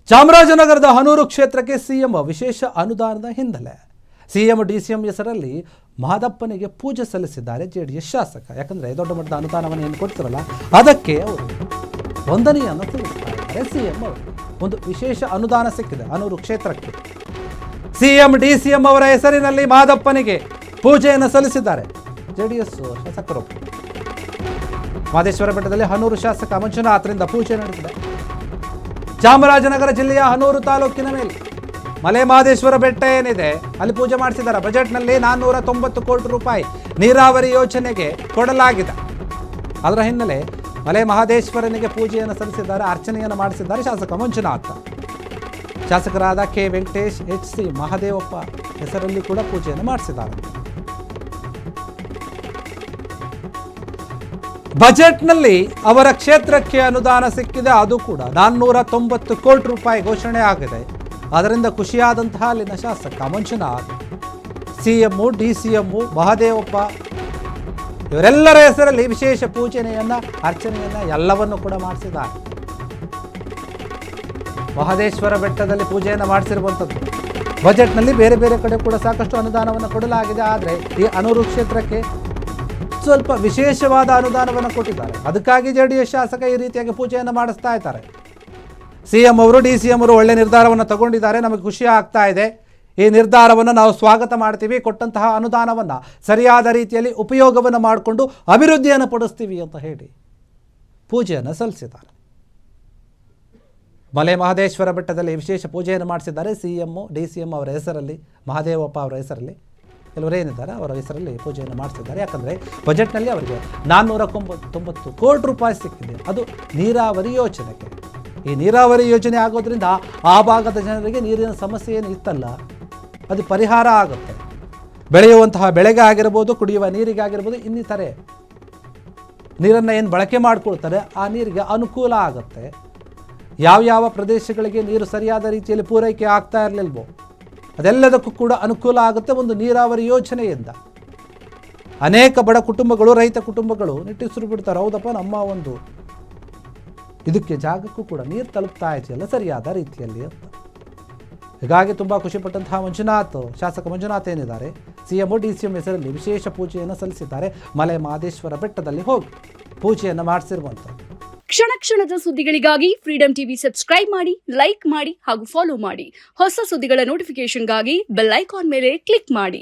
ಚಾಮರಾಜನಗರದ ಹನೂರು ಕ್ಷೇತ್ರಕ್ಕೆ ಸಿಎಂ ವಿಶೇಷ ಅನುದಾನದ ಹಿನ್ನೆಲೆ ಸಿಎಂ ಡಿಸಿಎಂ ಹೆಸರಲ್ಲಿ ಮಹದಪ್ಪನಿಗೆ ಪೂಜೆ ಸಲ್ಲಿಸಿದ್ದಾರೆ ಜೆಡಿಎಸ್ ಶಾಸಕ. ಯಾಕಂದರೆ ದೊಡ್ಡ ಮಟ್ಟದ ಅನುದಾನವನ್ನು ಏನು ಕೊಡ್ತಿರಲ್ಲ ಅದಕ್ಕೆ ಅವರು ವಂದನೆಯನ್ನು ತಿಳಿಸ್ತಾರೆ. ಸಿಎಂ ಅವರು ಒಂದು ವಿಶೇಷ ಅನುದಾನ ಸಿಕ್ಕಿದೆ ಹನೂರು ಕ್ಷೇತ್ರಕ್ಕೆ. ಸಿಎಂ ಡಿಸಿಎಂ ಅವರ ಹೆಸರಿನಲ್ಲಿ ಮಹದಪ್ಪನಿಗೆ ಪೂಜೆಯನ್ನು ಸಲ್ಲಿಸಿದ್ದಾರೆ ಜೆಡಿಎಸ್ ಶಾಸಕರು. ಮಹದೇಶ್ವರ ಬೆಟ್ಟದಲ್ಲಿ ಹನೂರು ಶಾಸಕ ಮಂಜುನಾಥರಿಂದ ಪೂಜೆ ನಡೆದಿದೆ. ಚಾಮರಾಜನಗರ ಜಿಲ್ಲೆಯ ಹನೂರು ತಾಲೂಕಿನ ಮೇಲೆ ಮಲೆ ಮಹದೇಶ್ವರ ಬೆಟ್ಟ ಏನಿದೆ ಅಲ್ಲಿ ಪೂಜೆ ಮಾಡಿಸಿದ್ದಾರೆ. ಬಜೆಟ್ನಲ್ಲಿ 490 ಕೋಟಿ ರೂಪಾಯಿ ನೀರಾವರಿ ಯೋಜನೆಗೆ ಕೊಡಲಾಗಿದೆ. ಅದರ ಹಿನ್ನೆಲೆ ಮಲೆ ಮಹದೇಶ್ವರನಿಗೆ ಪೂಜೆಯನ್ನು ಸಲ್ಲಿಸಿದ್ದಾರೆ, ಅರ್ಚನೆಯನ್ನು ಮಾಡಿಸಿದ್ದಾರೆ ಶಾಸಕ ಮಂಜುನಾಥ. ಶಾಸಕರಾದ K Venkatesh, H C Mahadevappa ಹೆಸರಲ್ಲಿ ಕೂಡ ಪೂಜೆಯನ್ನು ಮಾಡಿಸಿದ್ದಾರೆ. ಬಜೆಟ್ನಲ್ಲಿ ಅವರ ಕ್ಷೇತ್ರಕ್ಕೆ ಅನುದಾನ ಸಿಕ್ಕಿದೆ, ಅದು ಕೂಡ 490 ಕೋಟಿ ರೂಪಾಯಿ ಘೋಷಣೆ ಆಗಿದೆ. ಅದರಿಂದ ಖುಷಿಯಾದಂತಹ ಅಲ್ಲಿನ ಶಾಸಕ ಮಂಜುನಾಥ್, ಸಿಎಂ, ಡಿಸಿಎಂ, ಮಹದೇವಪ್ಪ ಇವರೆಲ್ಲರ ಹೆಸರಲ್ಲಿ ವಿಶೇಷ ಪೂಜನೆಯನ್ನ, ಅರ್ಚನೆಯನ್ನ ಎಲ್ಲವನ್ನು ಕೂಡ ಮಾಡಿಸಿದ್ದಾರೆ. ಮಹದೇಶ್ವರ ಬೆಟ್ಟದಲ್ಲಿ ಪೂಜೆಯನ್ನು ಮಾಡಿಸಿರುವಂಥದ್ದು. ಬಜೆಟ್ನಲ್ಲಿ ಬೇರೆ ಬೇರೆ ಕಡೆ ಕೂಡ ಸಾಕಷ್ಟು ಅನುದಾನವನ್ನು ಕೊಡಲಾಗಿದೆ. ಆದರೆ ಈ ಹನೂರು ಕ್ಷೇತ್ರಕ್ಕೆ ಸ್ವಲ್ಪ ವಿಶೇಷವಾದ ಅನುದಾನವನ್ನು ಕೊಟ್ಟಿದ್ದಾರೆ. ಅದಕ್ಕಾಗಿ ಜೆಡಿಎಸ್ ಶಾಸಕ ಈ ರೀತಿಯಾಗಿ ಪೂಜೆಯನ್ನು ಮಾಡಿಸ್ತಾ ಇದ್ದಾರೆ. ಸಿಎಂ ಅವರು, ಡಿಸಿಎಂ ಅವರು ಒಳ್ಳೆ ನಿರ್ಧಾರವನ್ನು ತಗೊಂಡಿದ್ದಾರೆ, ನಮಗೆ ಖುಷಿ ಆಗ್ತಾ ಇದೆ, ಈ ನಿರ್ಧಾರವನ್ನು ನಾವು ಸ್ವಾಗತ ಮಾಡ್ತೀವಿ, ಕೊಟ್ಟಂತಹ ಅನುದಾನವನ್ನು ಸರಿಯಾದ ರೀತಿಯಲ್ಲಿ ಉಪಯೋಗವನ್ನು ಮಾಡಿಕೊಂಡು ಅಭಿವೃದ್ಧಿಯನ್ನು ಪಡಿಸ್ತೀವಿ ಅಂತ ಹೇಳಿ ಪೂಜೆಯನ್ನು ಸಲ್ಲಿಸಿದ್ದಾರೆ. ಮಲೆ ಮಹದೇಶ್ವರ ಬೆಟ್ಟದಲ್ಲಿ ವಿಶೇಷ ಪೂಜೆಯನ್ನು ಮಾಡಿಸಿದ್ದಾರೆ. ಸಿಎಂ, ಡಿಸಿಎಂ ಅವರ ಹೆಸರಲ್ಲಿ, ಮಹದೇವಪ್ಪ ಅವರ ಹೆಸರಲ್ಲಿ, ಕೆಲವರೇನಿದ್ದಾರೆ ಅವರ ಹೆಸರಲ್ಲಿ ಪೂಜೆಯನ್ನು ಮಾಡಿಸಿದ್ದಾರೆ. ಯಾಕಂದರೆ ಬಜೆಟ್ನಲ್ಲಿ ಅವರಿಗೆ 490 ಕೋಟಿ ರೂಪಾಯಿ ಸಿಕ್ಕಿದೆ, ಅದು ನೀರಾವರಿ ಯೋಜನೆಗೆ. ಈ ನೀರಾವರಿ ಯೋಜನೆ ಆಗೋದ್ರಿಂದ ಆ ಭಾಗದ ಜನರಿಗೆ ನೀರಿನ ಸಮಸ್ಯೆ ಏನು ಇತ್ತಲ್ಲ ಅದು ಪರಿಹಾರ ಆಗುತ್ತೆ. ಬೆಳೆಯುವಂತಹ ಬೆಳೆಗೆ ಆಗಿರ್ಬೋದು, ಕುಡಿಯುವ ನೀರಿಗೆ ಆಗಿರ್ಬೋದು, ಇನ್ನಿತರೆ ನೀರನ್ನು ಏನು ಬಳಕೆ ಮಾಡಿಕೊಳ್ತಾರೆ ಆ ನೀರಿಗೆ ಅನುಕೂಲ ಆಗುತ್ತೆ. ಯಾವ ಪ್ರದೇಶಗಳಿಗೆ ನೀರು ಸರಿಯಾದ ರೀತಿಯಲ್ಲಿ ಪೂರೈಕೆ ಆಗ್ತಾ ಇರಲಿಲ್ವೋ ಅದೆಲ್ಲದಕ್ಕೂ ಕೂಡ ಅನುಕೂಲ ಆಗುತ್ತೆ ಒಂದು ನೀರಾವರಿ ಯೋಜನೆಯಿಂದ. ಅನೇಕ ಬಡ ಕುಟುಂಬಗಳು, ರೈತ ಕುಟುಂಬಗಳು ನಿಟ್ಟುಸಿರು ಬಿಡ್ತಾರೆ, ಹೌದಪ್ಪ ನಮ್ಮ ಒಂದು ಇದಕ್ಕೆ ಜಾಗಕ್ಕೂ ಕೂಡ ನೀರು ತಲುಪ್ತಾ ಇದೆಯಲ್ಲ ಸರಿಯಾದ ರೀತಿಯಲ್ಲಿ ಅಂತ. ಹೀಗಾಗಿ ತುಂಬ ಖುಷಿಪಟ್ಟಂತಹ ಮಂಜುನಾಥ್, ಶಾಸಕ ಮಂಜುನಾಥ್ ಏನಿದ್ದಾರೆ, ಸಿಎಂ, ಡಿಸಿಎಂ ಹೆಸರಲ್ಲಿ ವಿಶೇಷ ಪೂಜೆಯನ್ನು ಸಲ್ಲಿಸಿದ್ದಾರೆ. ಮಲೆ ಮಹದೇಶ್ವರ ಬೆಟ್ಟದಲ್ಲಿ ಹೋಗಿ ಪೂಜೆಯನ್ನು ಮಾಡಿಸಿರುವಂಥದ್ದು. ಕ್ಷಣ ಕ್ಷಣದ ಸುದ್ದಿಗಳಿಗಾಗಿ ಫ್ರೀಡಂ ಟಿವಿ ಸಬ್ಸ್ಕ್ರೈಬ್ ಮಾಡಿ, ಲೈಕ್ ಮಾಡಿ ಹಾಗೂ ಫಾಲೋ ಮಾಡಿ. ಹೊಸ ಸುದ್ದಿಗಳ ನೋಟಿಫಿಕೇಶನ್ಗಾಗಿ ಬೆಲ್ ಐಕಾನ್ ಮೇಲೆ ಕ್ಲಿಕ್ ಮಾಡಿ.